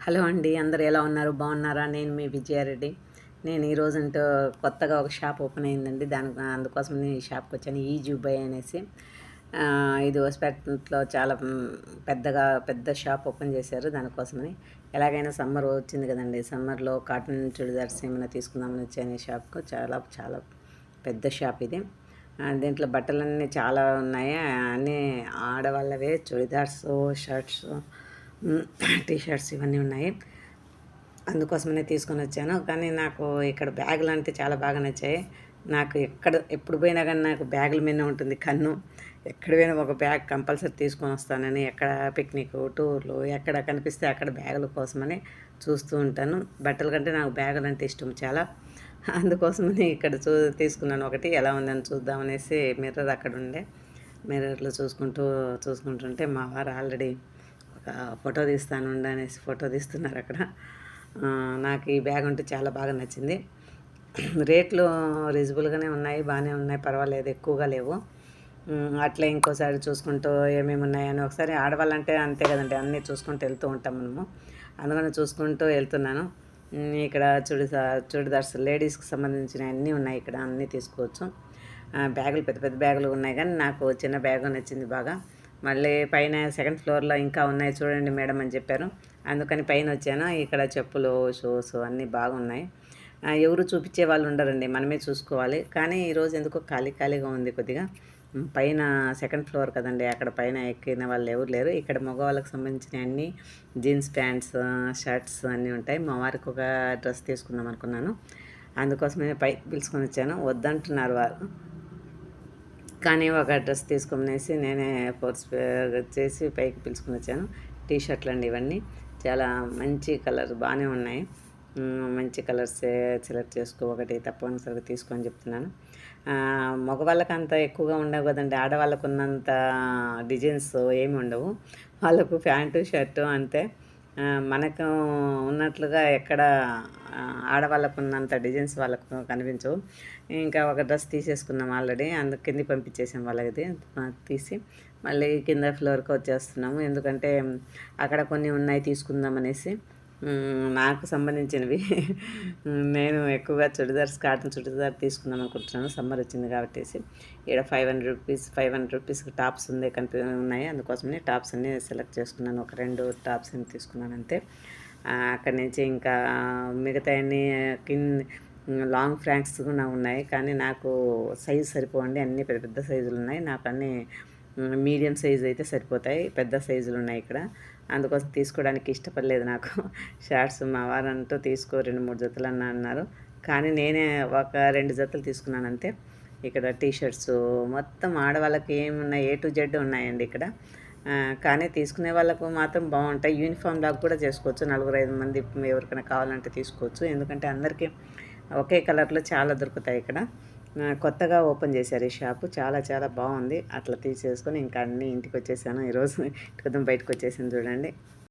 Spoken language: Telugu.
హలో అండి, అందరూ ఎలా ఉన్నారు? బాగున్నారా? నేను మీ విజయారెడ్డి. నేను ఈరోజంటూ కొత్తగా ఒక షాప్ ఓపెన్ అయిందండి. అందుకోసం నేను ఈ షాప్కి వచ్చాను. జూబై అనేసి. ఇది హోస్పేటలో చాలా పెద్ద షాప్ ఓపెన్ చేశారు. దానికోసమని ఎలాగైనా సమ్మర్ వచ్చింది కదండి. సమ్మర్లో కాటన్ చుడిదార్స్ ఏమైనా తీసుకుందామని వచ్చాను ఈ షాప్కు. చాలా చాలా పెద్ద షాప్ ఇది. దీంట్లో బట్టలన్నీ చాలా ఉన్నాయి. అన్నీ ఆడవాళ్ళవే, చుడిదార్స్, షర్ట్స్, టీషర్ట్స్ ఇవన్నీ ఉన్నాయి. అందుకోసమనే తీసుకొని వచ్చాను. కానీ నాకు ఇక్కడ బ్యాగులు అంటే చాలా బాగా నచ్చాయి. నాకు ఎప్పుడు పోయినా కానీ నాకు బ్యాగుల మీదనే ఉంటుంది కన్ను. ఎక్కడ పోయినా ఒక బ్యాగ్ కంపల్సరీ తీసుకొని వస్తానని, ఎక్కడ పిక్నిక్, టూర్లు ఎక్కడ కనిపిస్తే అక్కడ బ్యాగుల కోసమని చూస్తూ ఉంటాను. బట్టల కంటే నాకు బ్యాగులు అంటే ఇష్టం చాలా. అందుకోసమని ఇక్కడ తీసుకున్నాను ఒకటి. ఎలా ఉందని చూద్దామనేసి మిర్రర్ అక్కడ ఉండే. మిర్రర్లో చూసుకుంటుంటే మా వారు ఆల్రెడీ ఒక ఫోటో తీస్తాను అనేసి ఫోటో తీస్తున్నారు అక్కడ. నాకు ఈ బ్యాగ్ అంటే చాలా బాగా నచ్చింది. రేట్లు రీజనబుల్గానే ఉన్నాయి, బాగానే ఉన్నాయి, పర్వాలేదు, ఎక్కువగా లేవు. అట్లా ఇంకోసారి చూసుకుంటూ ఏమేమి ఉన్నాయని ఒకసారి ఆడవాళ్ళంటే అంతే కదండి, అన్నీ చూసుకుంటూ వెళ్తూ ఉంటాం మనము. అందుకని చూసుకుంటూ వెళ్తున్నాను. ఇక్కడ చుడిదార్స్ లేడీస్కి సంబంధించిన అన్నీ ఉన్నాయి. ఇక్కడ అన్నీ తీసుకోవచ్చు. బ్యాగులు పెద్ద పెద్ద బ్యాగులు ఉన్నాయి, కానీ నాకు చిన్న బ్యాగు నచ్చింది బాగా. మళ్ళీ పైన సెకండ్ ఫ్లోర్లో ఇంకా ఉన్నాయి చూడండి మేడం అని చెప్పారు. అందుకని పైన వచ్చాను. ఇక్కడ చెప్పులు, షూస్ అన్నీ బాగున్నాయి. ఎవరు చూపించే వాళ్ళు ఉండరండి, మనమే చూసుకోవాలి. కానీ ఈరోజు ఎందుకో ఖాళీగా ఉంది కొద్దిగా. పైన సెకండ్ ఫ్లోర్ కదండి, అక్కడ పైన ఎక్కిన వాళ్ళు ఎవరు లేరు. ఇక్కడ మగవాళ్ళకి సంబంధించిన అన్ని జీన్స్ ప్యాంట్స్, షర్ట్స్ అన్నీ ఉంటాయి. మా వారికి ఒక డ్రెస్ తీసుకుందాం అనుకున్నాను. అందుకోసమే పైకి పిలుచుకొని వచ్చాను. వద్దంటున్నారు వారు, కానీ ఒక డ్రెస్ తీసుకునేసి నేనే ఫోర్స్ చేసి పైకి పిలుచుకుని వచ్చాను. టీ షర్ట్లు అండి ఇవన్నీ. చాలా మంచి కలర్, బాగానే ఉన్నాయి. మంచి కలర్స్ సెలెక్ట్ చేసుకో, ఒకటి తప్పనిసరిగా తీసుకొని చెప్తున్నాను. మగవాళ్ళకి అంత ఎక్కువగా ఉండవు కదండి, ఆడవాళ్ళకు ఉన్నంత డిజైన్స్ ఏమి ఉండవు. వాళ్ళకు ప్యాంటు షర్టు అంతే. మనకు ఉన్నట్లుగా ఎక్కడ ఆడవాళ్ళకు ఉన్నంత డిజైన్స్ వాళ్ళకు కనిపించవు. ఇంకా ఒక డ్రెస్ తీసేసుకున్నాం ఆల్రెడీ, అందుకు కిందికి పంపించేసాం వాళ్ళది తీసి. మళ్ళీ కింద ఫ్లోర్కి వచ్చేస్తున్నాము, ఎందుకంటే అక్కడ కొన్ని ఉన్నాయి తీసుకుందాం అనేసి. నాకు సంబంధించినవి. నేను ఎక్కువగా కాటన్ చుడిదార్ తీసుకుందాం అనుకుంటున్నాను. సమ్మర్ వచ్చింది కాబట్టి ఇక్కడ 500 రూపీస్కి టాప్స్ ఉన్నాయి. అందుకోసమని టాప్స్ అన్నీ సెలెక్ట్ చేసుకున్నాను. ఒక 2 టాప్స్ అన్ని తీసుకున్నాను అంతే. అక్కడి నుంచి ఇంకా మిగతా అన్నీ లాంగ్ ఫ్రాక్స్ కూడా ఉన్నాయి, కానీ నాకు సైజు సరిపోవండి. అన్నీ పెద్ద పెద్ద సైజులు ఉన్నాయి. నాకు అన్నీ మీడియం సైజు అయితే సరిపోతాయి. పెద్ద సైజులు ఉన్నాయి ఇక్కడ, అందుకోసం తీసుకోవడానికి ఇష్టపడలేదు నాకు. షార్ట్స్ మా వారంటూ తీసుకో 2-3 జతలు అన్నారు, కానీ నేనే ఒక 2 జతలు తీసుకున్నాను అంతే. ఇక్కడ టీషర్ట్స్ మొత్తం ఆడవాళ్ళకి ఏమున్నాయి, A to Z ఉన్నాయండి ఇక్కడ. కానీ తీసుకునే వాళ్ళకు మాత్రం బాగుంటాయి. యూనిఫామ్ లాగా కూడా చేసుకోవచ్చు. 4-5 మంది ఎవరికైనా కావాలంటే తీసుకోవచ్చు, ఎందుకంటే అందరికీ ఒకే కలర్లో చాలా దొరుకుతాయి ఇక్కడ. కొత్తగా ఓపెన్ చేశారు ఈ షాపు. చాలా చాలా బాగుంది. అట్లా తీసేసుకొని ఇంకా అన్నీ ఇంటికి వచ్చేసాను ఈరోజు. ఇంటికి బయటకు వచ్చేసాను చూడండి.